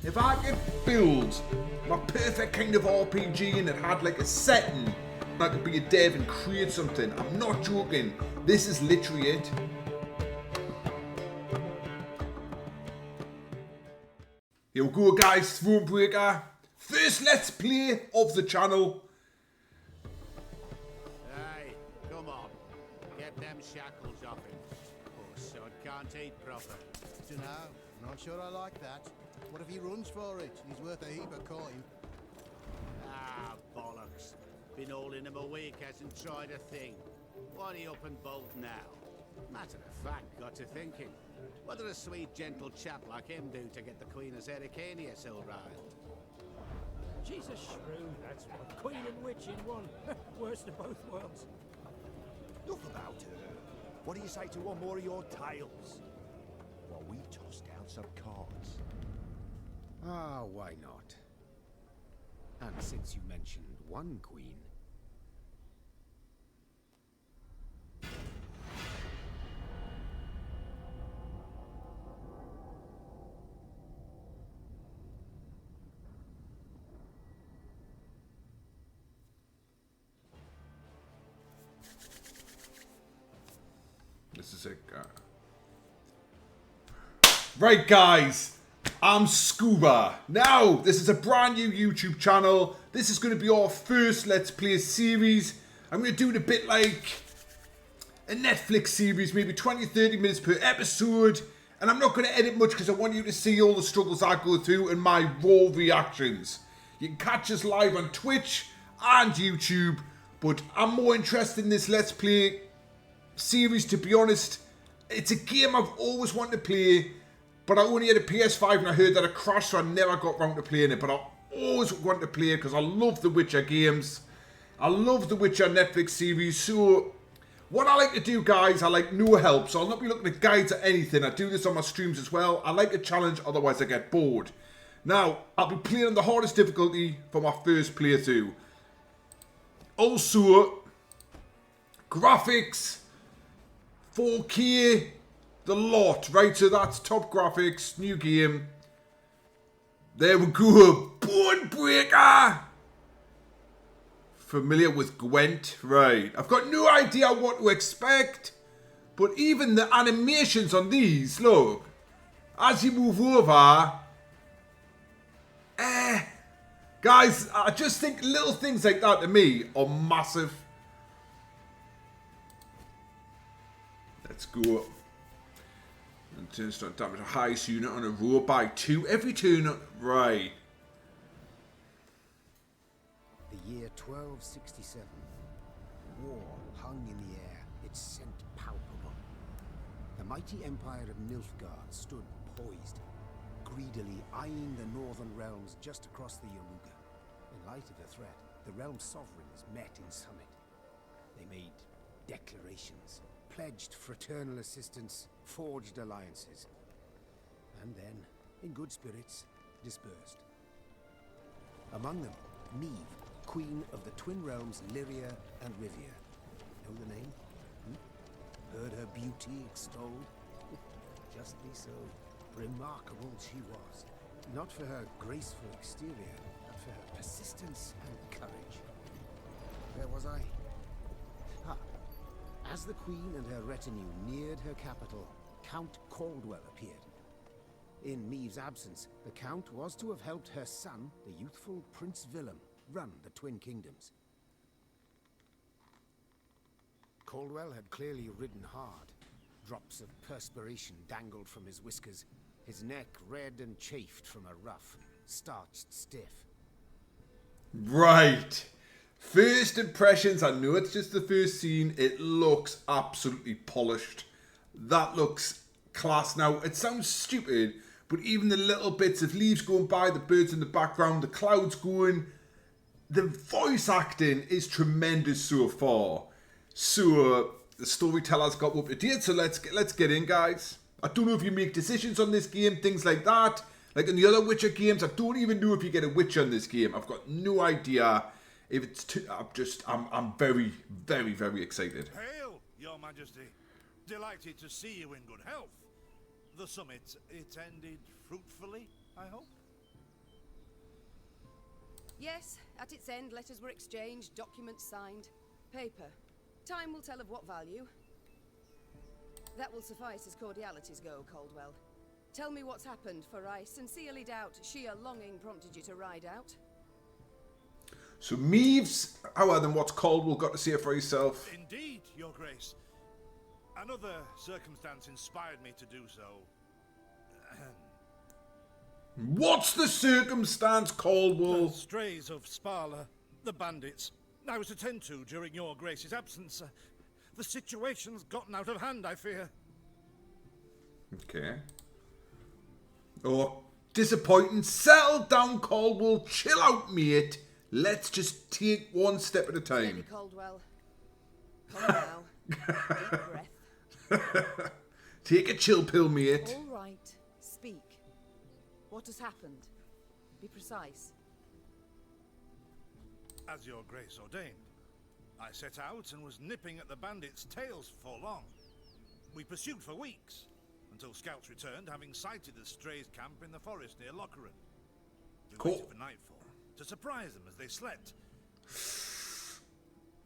If I could build my perfect kind of RPG and it had like a setting, and I could be a dev and create something, I'm not joking. This is literally it. Here we go, guys. Thronebreaker. First let's play of the channel. Hey, come on. Get them shackles off him. Poor son can't eat proper. Dunno, not sure I like that. What if he runs for it? He's worth a heap of coin. Ah, bollocks. Been holding him a week, hasn't tried a thing. Why he up and bolt now? Matter of fact, got to thinking. What did a sweet, gentle chap like him do to get the Queen of Zericania so riled? She's a shrew, that's what. Queen and witch in one. Worst of both worlds. Enough about her. What do you say to one more of your tales? While we toss down some cards. Ah, why not? And since you mentioned one queen... This is it. Right, guys. I'm Scuba. Now, this is a brand new YouTube channel. This is going to be our first Let's Play series. I'm going to do it a bit like a Netflix series, maybe 20-30 minutes per episode. And I'm not going to edit much because I want you to see all the struggles I go through and my raw reactions. You can catch us live on Twitch and YouTube. But I'm more interested in this Let's Play series, to be honest. It's a game I've always wanted to play, but I only had a PS5 and I heard that it crashed, so I never got round to playing it. But I always wanted to play it because I love the Witcher games. I love the Witcher Netflix series. So what I like to do, guys, I like no help, so I'll not be looking at guides or anything. I do this on my streams as well. I like a challenge, otherwise I get bored. Now, I'll be playing on the hardest difficulty for my first playthrough. Also, graphics, 4K, the lot, right? So that's top graphics, new game. There we go, Thronebreaker. Familiar with Gwent, right? I've got no idea what to expect, but even the animations on these, look, as you move over, guys, I just think little things like that to me are massive. Let's go. And turn start damage a highest unit on a row by 2 every turn. Right. The year 1267. War hung in the air, its scent palpable. The mighty empire of Nilfgaard stood poised, greedily eyeing the northern realms just across the Yaruga. In light of the threat, the realm sovereigns met in summit. They made declarations, pledged fraternal assistance, forged alliances, and then, in good spirits, dispersed. Among them, Meve, queen of the twin realms Lyria and Rivia. Know the name? Heard her beauty extolled? Justly so. Remarkable she was. Not for her graceful exterior, but for her persistence and courage. Where was I? As the queen and her retinue neared her capital, Count Caldwell appeared. In Meve's absence, the Count was to have helped her son, the youthful Prince Willem, run the Twin Kingdoms. Caldwell had clearly ridden hard. Drops of perspiration dangled from his whiskers, his neck red and chafed from a ruff, starched stiff. Right. First impressions, I know it's just the first scene, it looks absolutely polished. That looks class. Now, it sounds stupid, but even the little bits of leaves going by, the birds in the background, the clouds going, the voice acting is tremendous so far. So, the storyteller's got up to date, so let's get in, guys. I don't know if you make decisions on this game, things like that. Like in the other Witcher games, I don't even know if you get a Witcher in this game. I've got no idea. If it's too, I'm very, very, very excited. Hail, Your Majesty. Delighted to see you in good health. The summit, it ended fruitfully, I hope? Yes, at its end, letters were exchanged, documents signed. Paper. Time will tell of what value. That will suffice as cordialities go, Caldwell. Tell me what's happened, for I sincerely doubt sheer longing prompted you to ride out. So Meve's, however, than what's Caldwell got to say for himself. Indeed, Your Grace. Another circumstance inspired me to do so. What's the circumstance, Caldwell? The strays of Sparla, the bandits, I was to tend to during Your Grace's absence. The situation's gotten out of hand, I fear. Okay. Oh, disappointing. Settle down, Caldwell. Chill out, mate. Let's just take one step at a Steady, time. Caldwell. Come now. Deep breath. Take a chill pill, mate. All right. Speak. What has happened? Be precise. As Your Grace ordained, I set out and was nipping at the bandits' tails for long. We pursued for weeks, until scouts returned, having sighted the strays' camp in the forest near Locheren. We waited for nightfall to surprise them as they slept.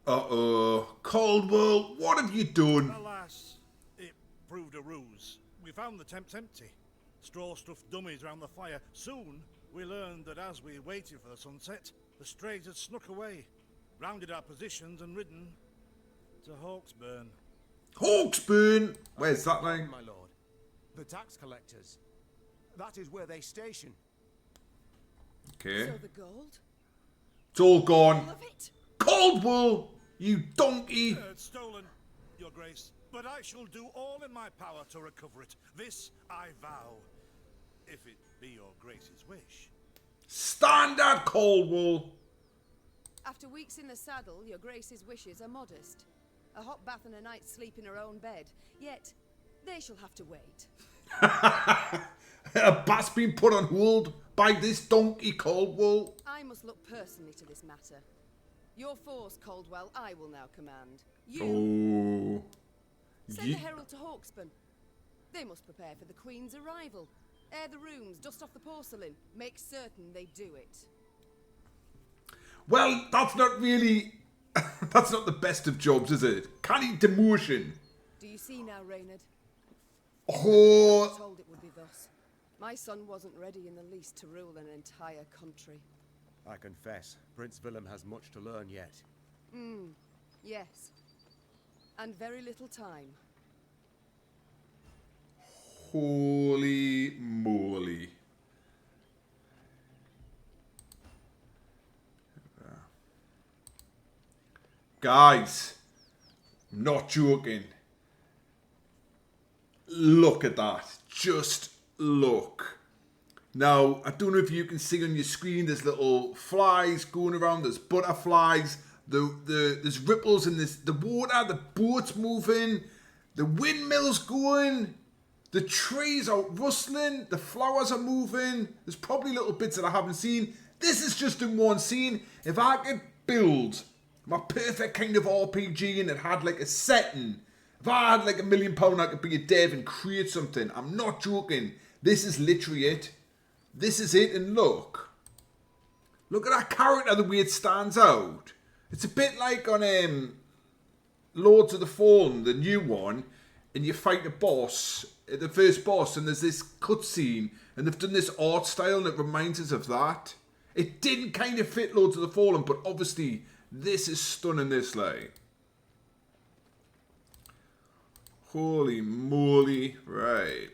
Uh-oh. Caldwell, what have you done? Alas, it proved a ruse. We found the tents empty. Straw-stuffed dummies round the fire. Soon, we learned that as we waited for the sunset, the strays had snuck away, rounded our positions and ridden to Hawksburn. Hawksburn? Where's that name? My lord. The tax collectors. That is where they station. Okay. So the gold? It's all gone. All of it? Caldwell, you donkey. It's stolen, Your Grace, but I shall do all in my power to recover it. This I vow, if it be Your Grace's wish. Standard, Caldwell. After weeks in the saddle, your Grace's wishes are modest. A hot bath and a night's sleep in her own bed. Yet, they shall have to wait. A bath's been put on hold by this donkey, Caldwell. I must look personally to this matter. Your force, Caldwell, I will now command. You Oh. send a herald to Hawksburn. They must prepare for the Queen's arrival. Air the rooms, dust off the porcelain. Make certain they do it. Well, that's not really... that's not the best of jobs, is it? Canny demotion. Do you see now, Reynard? Oh. I was told it would be thus. My son wasn't ready in the least to rule an entire country. I confess, Prince Willem has much to learn yet. Yes. And very little time. Holy moly. Guys, I'm not joking. Look at that. Just look. Now, I don't know if you can see on your screen, there's little flies going around, there's butterflies, there's ripples in the water, the boat's moving, the windmill's going, the trees are rustling, the flowers are moving, there's probably little bits that I haven't seen. This is just in one scene. If I could build my perfect kind of RPG and it had like a setting, if I had like £1 million, I could be a dev and create something. I'm not joking. This is literally it. This is it, and look. Look at that character, the way it stands out. It's a bit like on Lords of the Fallen, the new one, and you fight a boss, the first boss, and there's this cutscene, and they've done this art style, and it reminds us of that. It didn't kind of fit Lords of the Fallen, but obviously this is stunning, this like. Holy moly, right.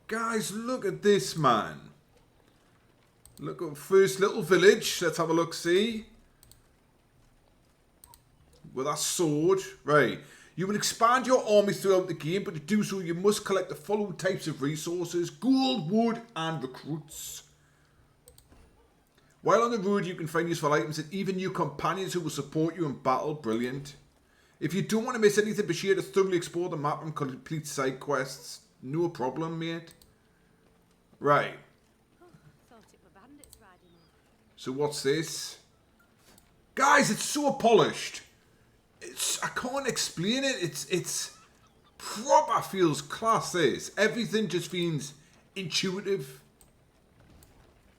Guys, look at this, man. Look at first little village. Let's have a look, see. With that sword. Right. You will expand your army throughout the game, but to do so you must collect the following types of resources: gold, wood, and recruits. While on the road you can find useful items and even new companions who will support you in battle. Brilliant. If you don't want to miss anything, be sure to thoroughly explore the map and complete side quests. No problem, mate. Right. Thought it were bandits riding in. So what's this? Guys, it's so polished. I can't explain it. It's proper feels class, this. Everything just feels intuitive.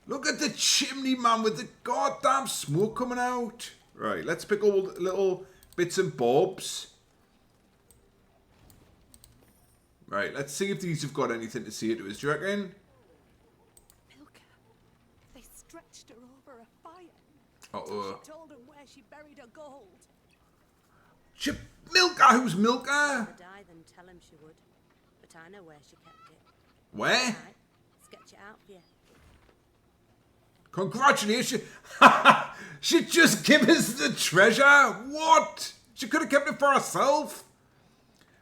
Look at the chimney, man, with the goddamn smoke coming out. Right, let's pick all the little bits and bobs. Right, let's see if these have got anything to say to us. Do you reckon? Milka, they stretched her over a fire. Uh-oh. She told them where she buried her gold. Milka? Who's Milka? Rather die than tell him she would. But I know where she kept it. Where? Right, sketch it out for you. Congratulations. She just gave us the treasure. What? She could have kept it for herself.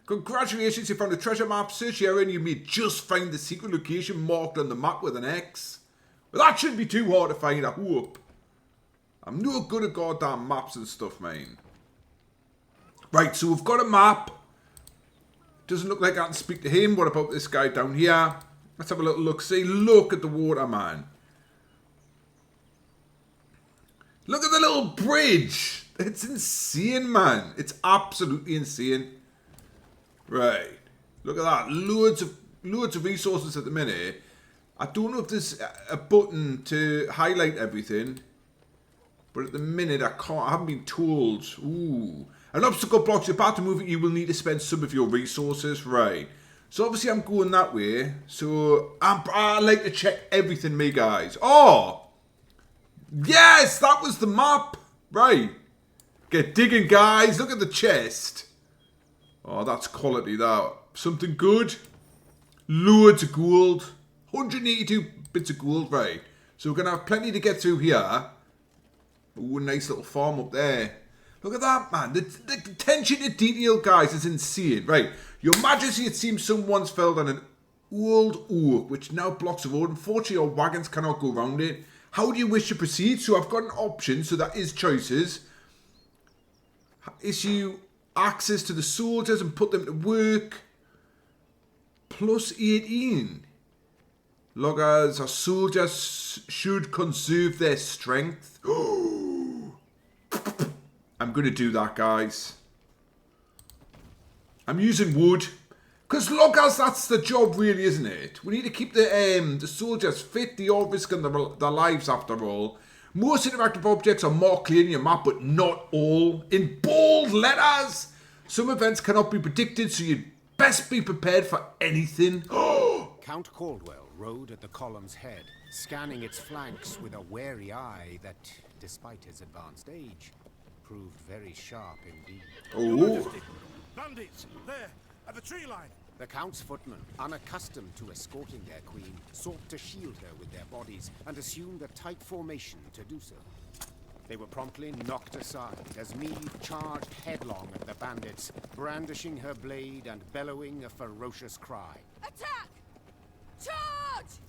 Congratulations, you found a treasure map. Search the area and you may just find the secret location marked on the map with an X. But that shouldn't be too hard to find, I hope. I'm no good at goddamn maps and stuff, man. Right, so we've got a map. Doesn't look like I can speak to him. What about this guy down here? Let's have a little look. See, look at the water, man. Look at the little bridge. It's insane, man. It's absolutely insane. Right. Look at that. Loads of resources at the minute. I don't know if there's a button to highlight everything. But at the minute, I haven't been told. Ooh. An obstacle blocks your path. To move it, you will need to spend some of your resources. Right. So obviously I'm going that way. So I like to check everything, me guys. Oh! Yes! That was the map! Right. Get digging, guys. Look at the chest. Oh, that's quality, that. Something good. Loads of gold. 182 bits of gold, right. So we're going to have plenty to get through here. Ooh, a nice little farm up there. Look at that, man. The attention to detail, guys, is insane. Right. Your Majesty, it seems someone's felled on an old oak, which now blocks the road. Unfortunately, your wagons cannot go around it. How do you wish to proceed? So I've got an option, so that is choices. Issue access to the soldiers and put them to work. Plus 18. Loggers or soldiers should conserve their strength. I'm going to do that, guys. I'm using wood. Because loggers, that's the job really, isn't it? We need to keep the soldiers fit. They are risking their lives after all. Most interactive objects are marked clear in your map, but not all. In bold letters! Some events cannot be predicted, so you'd best be prepared for anything. Count Caldwell rode at the column's head, scanning its flanks with a wary eye that, despite his advanced age, proved very sharp indeed. Oh. Bandits! There! At the tree line! The Count's footmen, unaccustomed to escorting their queen, sought to shield her with their bodies and assumed a tight formation to do so. They were promptly knocked aside as Meve charged headlong at the bandits, brandishing her blade and bellowing a ferocious cry. Attack! Charge!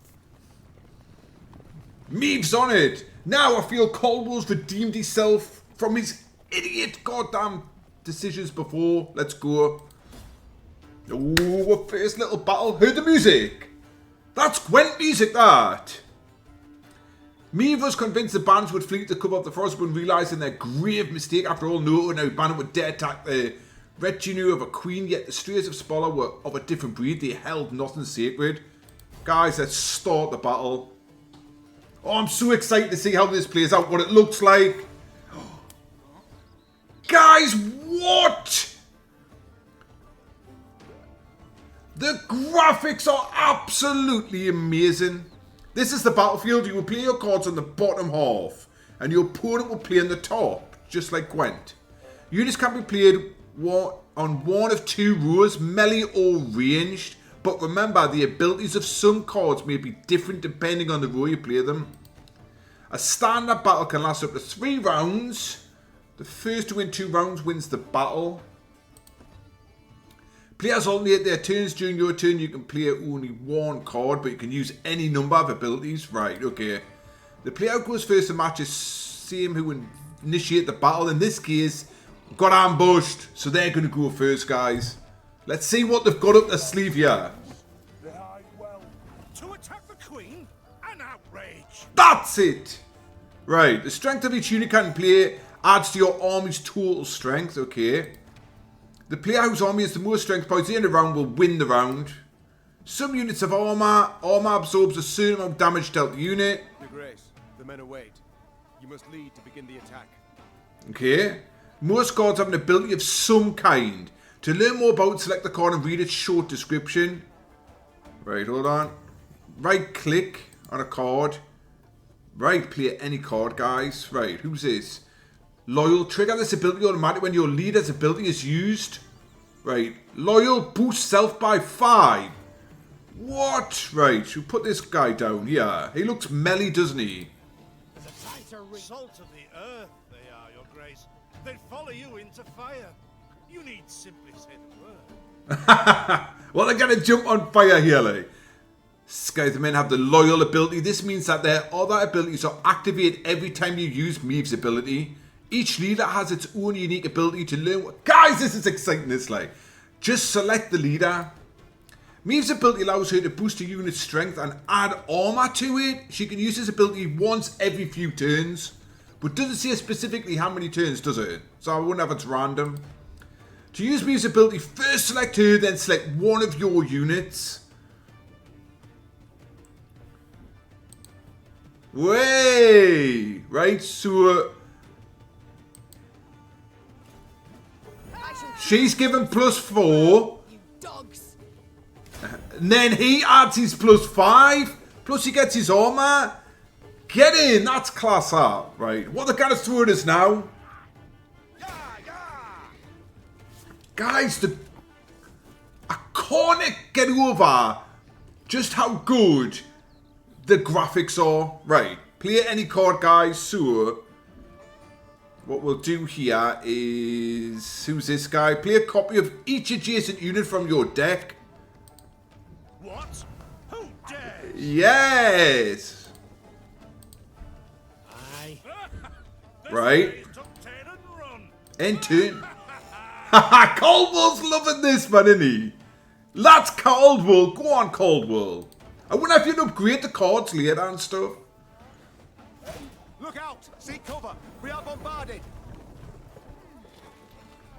Meve's on it! Now I feel Caldwell's redeemed himself from his idiot goddamn decisions before. Let's go. Oh, our first little battle. Heard the music? That's Gwent music, that. Meve was convinced the bands would flee to cover up the forest, but realising their grave mistake. After all, no bandit would dare attack the retinue of a queen, yet the strays of Spoiler were of a different breed. They held nothing sacred. Guys, let's start the battle. Oh, I'm so excited to see how this plays out, what it looks like. Guys, what? The graphics are absolutely amazing. This is the battlefield. You will play your cards on the bottom half, and your opponent will play on the top, just like Gwent. Units can be played on one of two rows, melee or ranged. But remember, the abilities of some cards may be different depending on the row you play them. A standard battle can last up to 3 rounds. The first to win 2 rounds wins the battle. Players alternate their turns. During your turn, you can play only 1 card, but you can use any number of abilities. Right, okay. The player who goes first in the match is same who initiate the battle. In this case, got ambushed, so they're going to go first, guys. Let's see what they've got up their sleeve here. To attack the queen? An outrage! That's it! Right, the strength of each unit can play adds to your army's total strength. Okay. The player whose army has the most strength points at the end of the round will win the round. Some units of armor. Armor absorbs a certain amount of damage dealt to unit. Your Grace, the men await. You must lead to begin the attack. Okay. Most cards have an ability of some kind. To learn more about it, select the card and read its short description. Right, hold on. Right click on a card. Right, play any card, guys. Right, who's this? Loyal. Trigger this ability automatically when your leader's ability is used. Right. Loyal boosts self by 5. What? Right, should we put this guy down here? He looks melly, doesn't he? Salt of the earth, they are, Your Grace. They'd follow you into fire. You need simply say the word. Well, they're gonna jump on fire here, like. Scythemen have the loyal ability. This means that their other abilities are activated every time you use Meve's ability. Each leader has its own unique ability to learn what... Guys, this is exciting, this, like. Just select the leader. Meve's ability allows her to boost a unit's strength and add armor to it. She can use this ability once every few turns. But doesn't say specifically how many turns, does it? So I wonder if it's random. To use Meve's ability, first select her, then select one of your units. Way! Right, so... she's given +4. You dogs. And then he adds his +5. Plus he gets his armor. Get in! That's class up. Right, what the guy is throwing us now? Guys, I can't get over just how good the graphics are. Right, play any card, guys. So, what we'll do here is... who's this guy? Play a copy of each adjacent unit from your deck. What? Who dares? Yes! Aye. Right. End turn. Haha, Caldwell's loving this, man, isn't he? That's Caldwell. Go on, Caldwell. I wonder if you'd upgrade the cards later and stuff. Look out! Seek cover! We are bombarded!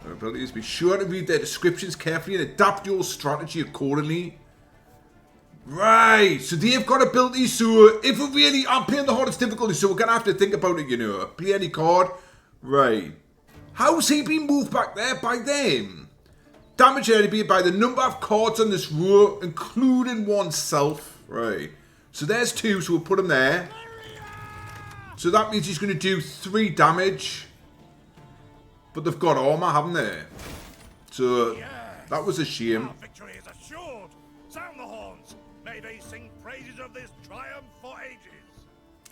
Our abilities, be sure to read their descriptions carefully and adapt your strategy accordingly. Right, so they've got abilities, so if we really... I'm playing the hardest difficulty, so we're going to have to think about it, you know. Play any card. Right. How's he been moved back there by them? Damage enemy by the number of cards on this row, including oneself. Right. So there's 2, so we'll put him there. So that means he's going to do 3 damage. But they've got armor, haven't they? So that was a shame. Our victory is assured. Sound the horns. May they sing praises of this triumph for ages.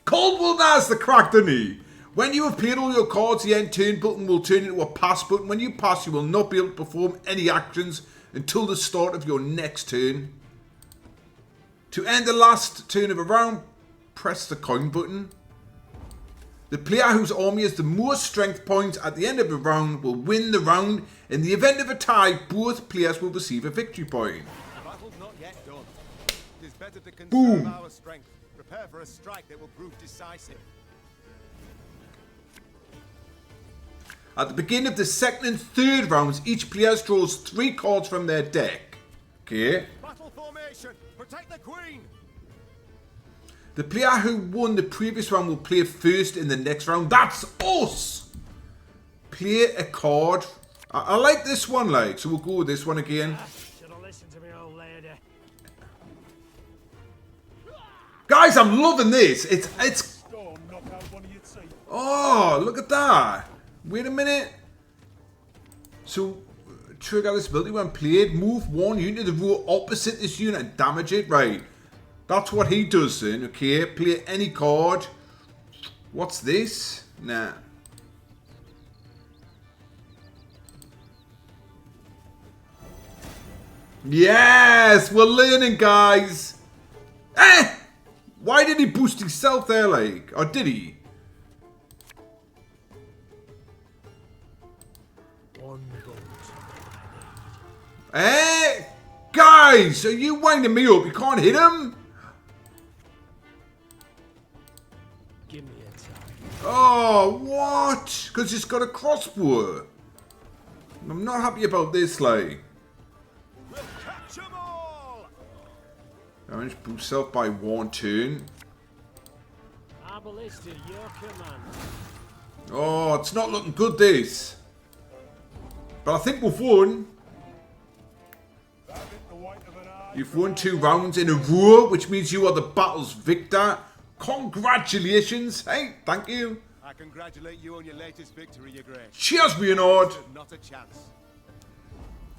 Caldwell knows the crack, doesn't he? When you have played all your cards, the end turn button will turn into a pass button. When you pass, you will not be able to perform any actions until the start of your next turn. To end the last turn of a round, press the coin button. The player whose army has the most strength points at the end of the round will win the round. In the event of a tie, both players will receive a victory point. The battle's not yet done. It is better to conserve Boom. our strength. Prepare for a strike that will prove decisive. At the beginning of the second and third rounds, each player draws 3 cards from their deck. Okay. Battle formation! Protect the Queen! The player who won the previous round will play first in the next round. That's us! Play a card. I like this one, like, so we'll go with this one again. Should have listened to me, old lady. Guys, I'm loving this. It's. Oh, look at that. Wait a minute. So, trigger this ability when played. Move 1 unit to the row opposite this unit and damage it. Right. That's what he does then. Okay, play any card. What's this? Nah. Yes! We're learning, guys. Eh! Why did he boost himself there, like? Or did he? Eh? Guys, are you winding me up? You can't hit him? Give me a time. Oh, what? Because he's got a crossbow. I'm not happy about this, like. We'll catch 'em all! Damage boosts self by 1 turn. Arbalist at your command. Oh, it's not looking good, this. But I think we've won. You've won 2 rounds in a row, which means you are the battle's victor. Congratulations. Hey, thank you. I congratulate you on your latest victory, Your Grace. Cheers, Leonard. Not a chance.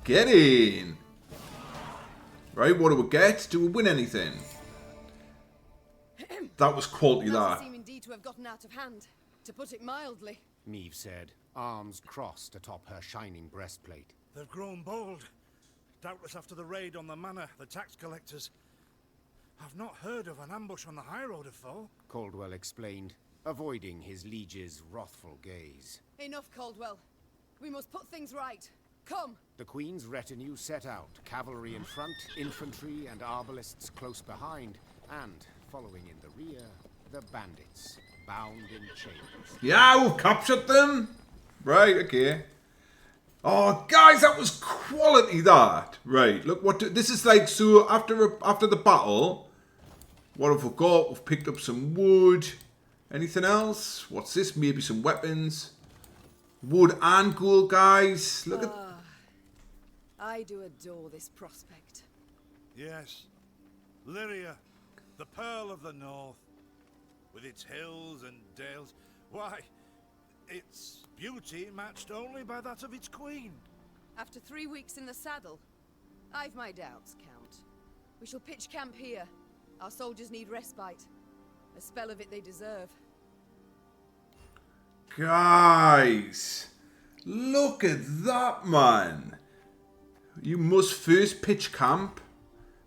Get in. Right, what do we get? Do we win anything? That was quality, Matters that. seem indeed to have gotten out of hand, to put it mildly. Meve said, arms crossed atop her shining breastplate. They've grown bold. Doubtless after the raid on the manor, the tax collectors. I've not heard of an ambush on the high road afore. Caldwell explained, avoiding his liege's wrathful gaze. Enough, Caldwell. We must put things right. Come! The Queen's retinue set out, cavalry in front, infantry and arbalists close behind, and, following in the rear, the bandits, bound in chains. Yeah, we've captured them. Right, okay. Oh, guys, that was quality, that. Right, look, this is like, so after the battle, what have we got? We've picked up some wood. Anything else? What's this? Maybe some weapons. Wood and gold, guys. Look at... I do adore this prospect. Yes. Lyria, the Pearl of the North. With its hills and dales. Why, its beauty matched only by that of its queen. After 3 weeks in the saddle, I've my doubts, Count. We shall pitch camp here. Our soldiers need respite. A spell of it they deserve. Guys, look at that, man. You must first pitch camp.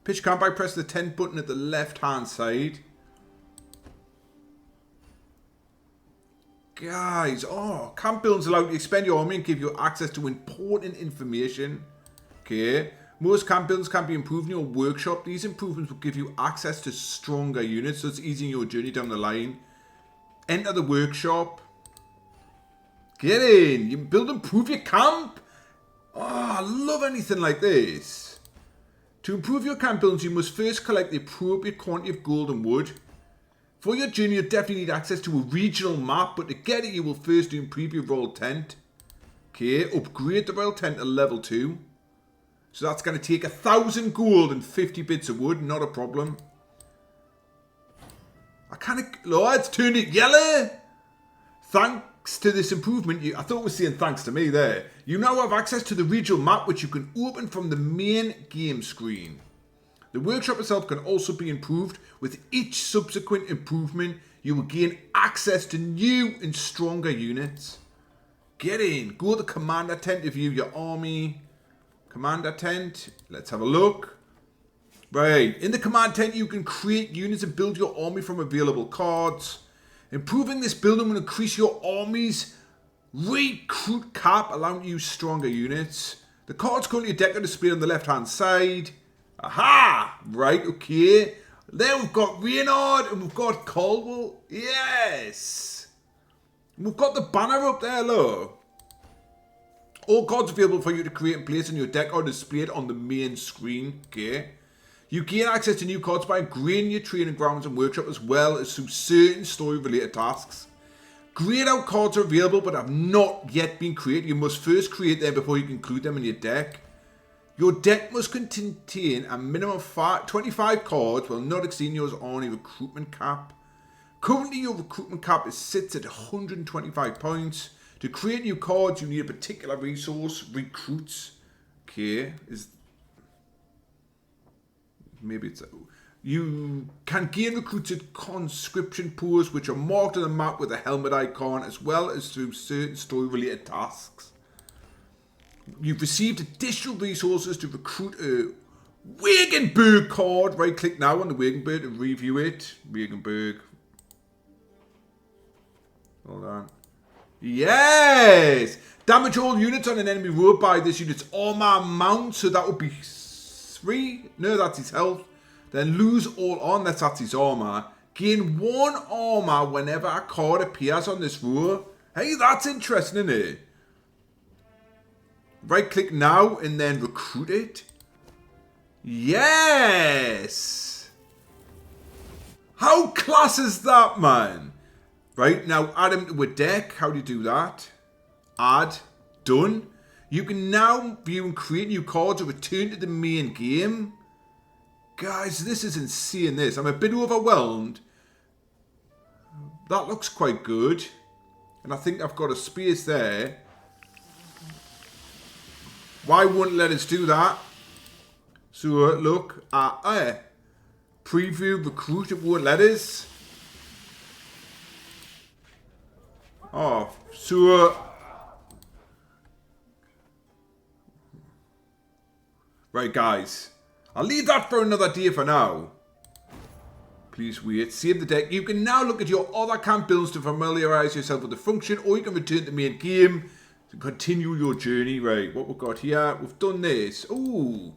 Pitch camp by pressing the tent button at the left-hand side. Guys, oh, camp buildings allow you to expand your army and give you access to important information. Okay. Most camp buildings can be improved in your workshop. These improvements will give you access to stronger units, so it's easing your journey down the line. Enter the workshop. Get in. You build and improve your camp. Oh, I love anything like this. To improve your camp buildings, you must first collect the appropriate quantity of gold and wood. For your journey, you definitely need access to a regional map, but to get it, you will first improve your royal tent. Okay, upgrade the royal tent to level 2. So that's going to take 1,000 gold and 50 bits of wood, not a problem. I kind of... Oh, it's turned it yellow. Thanks to this improvement, I thought it was saying thanks to me there. You now have access to the regional map, which you can open from the main game screen. The workshop itself can also be improved. With each subsequent improvement, you will gain access to new and stronger units. Get in. Go to the commander tent to view your army. Commander tent. Let's have a look. Right. In the command tent, you can create units and build your army from available cards. Improving this building will increase your army's recruit cap, allowing you to use stronger units. The cards currently decked are displayed on the left-hand side. Aha! Right, okay. There we've got Reynard and we've got Caldwell. Yes! We've got the banner up there, look. All cards available for you to create and place in your deck are displayed on the main screen. Okay. You gain access to new cards by upgrading your training grounds and workshop, as well as through certain story-related tasks. Grayed out cards are available but have not yet been created. You must first create them before you can include them in your deck. Your deck must contain a minimum of 25 cards while not exceeding your army recruitment cap. Currently, your recruitment cap sits at 125 points. To create new cards, you need a particular resource, recruits. Okay, maybe it's... You can gain recruits at conscription posts, which are marked on the map with a helmet icon, as well as through certain story-related tasks. You've received additional resources to recruit a Wagenburg card. Right-click now on the Wagenburg to review it. Wagenburg. Hold on. Yes! Damage all units on an enemy road by this unit's armor mount. So that would be 3. No, that's his health. Then lose all on. That's his armor. Gain 1 armor whenever a card appears on this row. Hey, that's interesting, isn't it? Right click now and then recruit it. Yes! How class is that, man? Right, now add him to a deck. How do you do that? Add. Done. You can now view and create new cards or return to the main game. Guys, this is insane, this. I'm a bit overwhelmed. That looks quite good. And I think I've got a space there. Why wouldn't let us do that? So, look. Preview, recruit, it won't let us. Oh, so... Right, guys. I'll leave that for another day for now. Please wait. Save the deck. You can now look at your other camp builds to familiarise yourself with the function, or you can return to the main game to continue your journey. Right, what we've got here. We've done this. Ooh,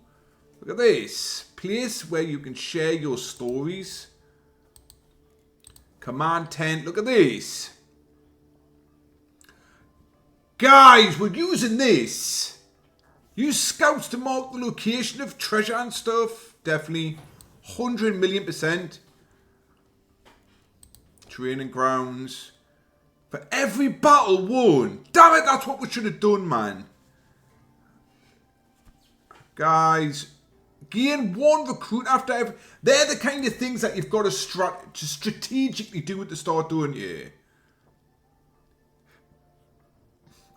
look at this. Place where you can share your stories. Command tent. Look at this. Guys, we're using this. Use scouts to mark the location of treasure and stuff. Definitely. 100,000,000%. Training grounds. For every battle won. Damn it, that's what we should have done, man. Guys, gain 1 recruit after every... They're the kind of things that you've got to strategically do at the start, don't you?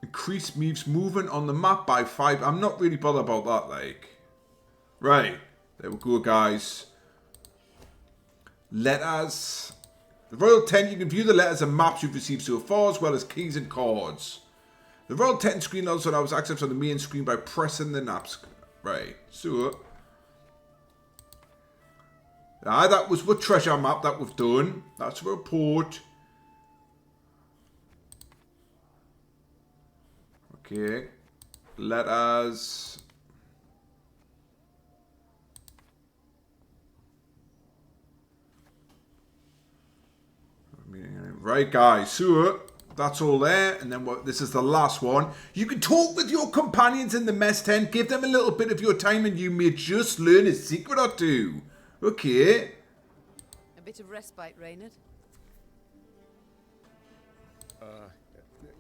Increase Meve's movement on the map by 5. I'm not really bothered about that, like. Right. There we go, guys. Letters. The Royal Tent, you can view the letters and maps you've received so far, as well as keys and cards. The Royal Tent screen also allows access on the main screen by pressing the naps. Right. So. That was what treasure map that we've done. That's a report. Okay, let us... Right, guys, so that's all there. And then this is the last one. You can talk with your companions in the mess tent. Give them a little bit of your time and you may just learn a secret or two. Okay. A bit of respite, Reynard.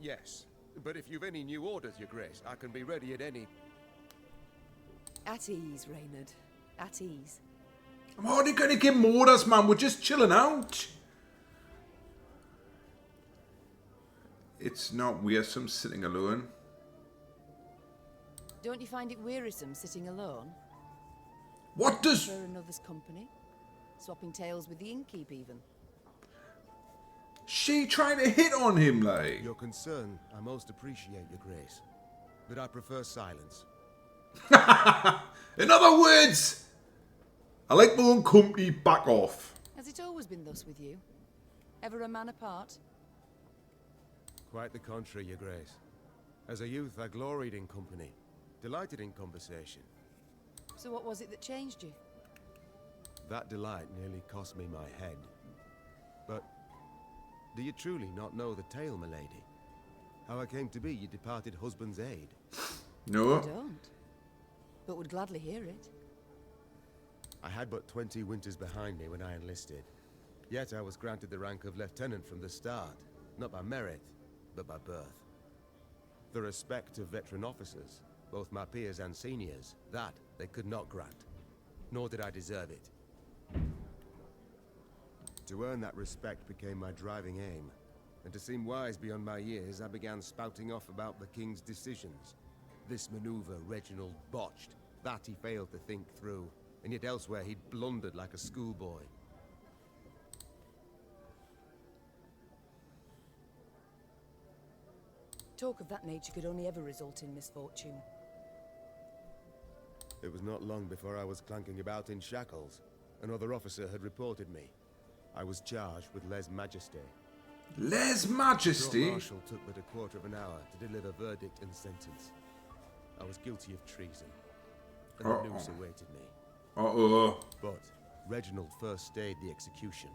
Yes. But if you've any new orders, Your Grace, I can be ready at any... At ease, Reynard. At ease. I'm hardly going to give him orders, man. We're just chilling out. It's not wearisome sitting alone. Don't you find it wearisome sitting alone? What does... For another's company? Swapping tales with the innkeep, even? She trying to hit on him, like. Your concern, I most appreciate, Your Grace. But I prefer silence. In other words, I like my own company, back off. Has it always been thus with you? Ever a man apart? Quite the contrary, Your Grace. As a youth, I gloried in company, delighted in conversation. So what was it that changed you? That delight nearly cost me my head. But do you truly not know the tale, my lady? How I came to be your departed husband's aide? No. I don't. But would gladly hear it. I had but 20 winters behind me when I enlisted. Yet I was granted the rank of lieutenant from the start. Not by merit, but by birth. The respect of veteran officers, both my peers and seniors, that they could not grant. Nor did I deserve it. To earn that respect became my driving aim, and to seem wise beyond my years, I began spouting off about the king's decisions. This maneuver Reginald botched, that he failed to think through, and yet elsewhere he'd blundered like a schoolboy. Talk of that nature could only ever result in misfortune. It was not long before I was clanking about in shackles. Another officer had reported me. I was charged with lèse-majesté. Lèse-majesté? The marshal took but a quarter of an hour to deliver verdict and sentence. I was guilty of treason, and the noose awaited me. But Reginald first stayed the execution,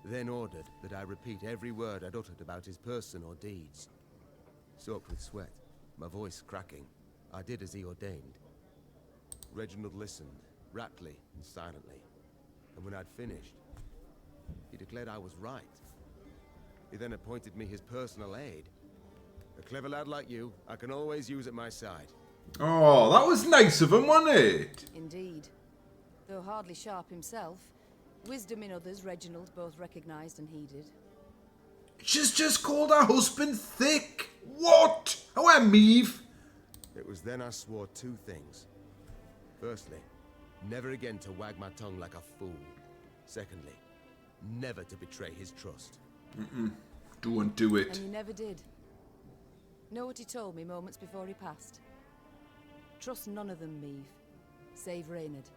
then ordered that I repeat every word I'd uttered about his person or deeds. Soaked with sweat, my voice cracking, I did as he ordained. Reginald listened, raptly and silently, and when I'd finished, He declared I was right. He then appointed me his personal aide. A clever lad like you, I can always use at my side. Oh, that was nice of him, wasn't it? Indeed. Though hardly sharp himself, wisdom in others Reginald both recognised and heeded. She's just called her husband thick. What? Oh, Meve. It was then I swore two things. Firstly, never again to wag my tongue like a fool. Secondly, never to betray his trust. Don't do it. And you never did. Know what he told me moments before he passed? Trust none of them, Meve. Save Reynard.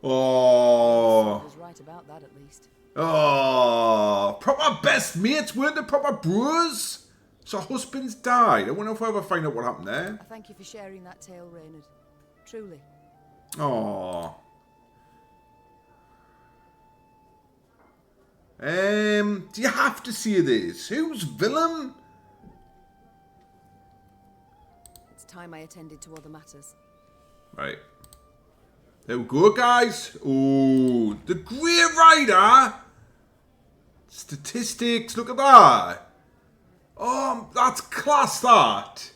Oh. I was right about that, at least. Oh. Proper best mates, weren't they? Proper bros? So husbands died. I wonder if I ever find out what happened there. I thank you for sharing that tale, Reynard. Truly. Oh. Do you have to see this? Who's villain? It's time I attended to other matters. Right. There we go, guys. Oh, the Grey Rider. Statistics, look at that. Oh, that's class, that.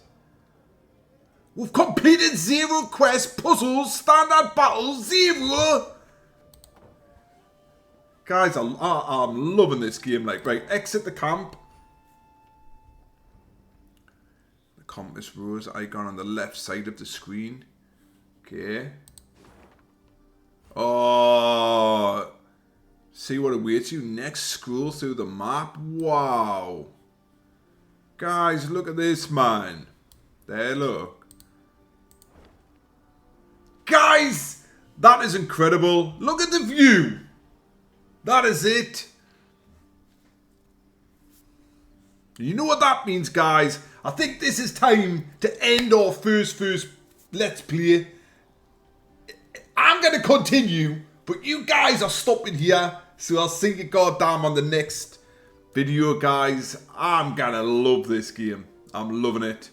We've completed 0 quests, puzzles, standard battles, 0. Guys, I'm loving this game. Like, right, exit the camp. The compass rose icon on the left side of the screen. Okay. Oh. See what awaits you next. Scroll through the map. Wow. Guys, look at this, man. There, look. Guys, that is incredible. Look at the view. That is it. You know what that means, guys? I think this is time to end our first Let's Play. I'm going to continue, but you guys are stopping here. So I'll see you goddamn on the next video, guys. I'm going to love this game. I'm loving it.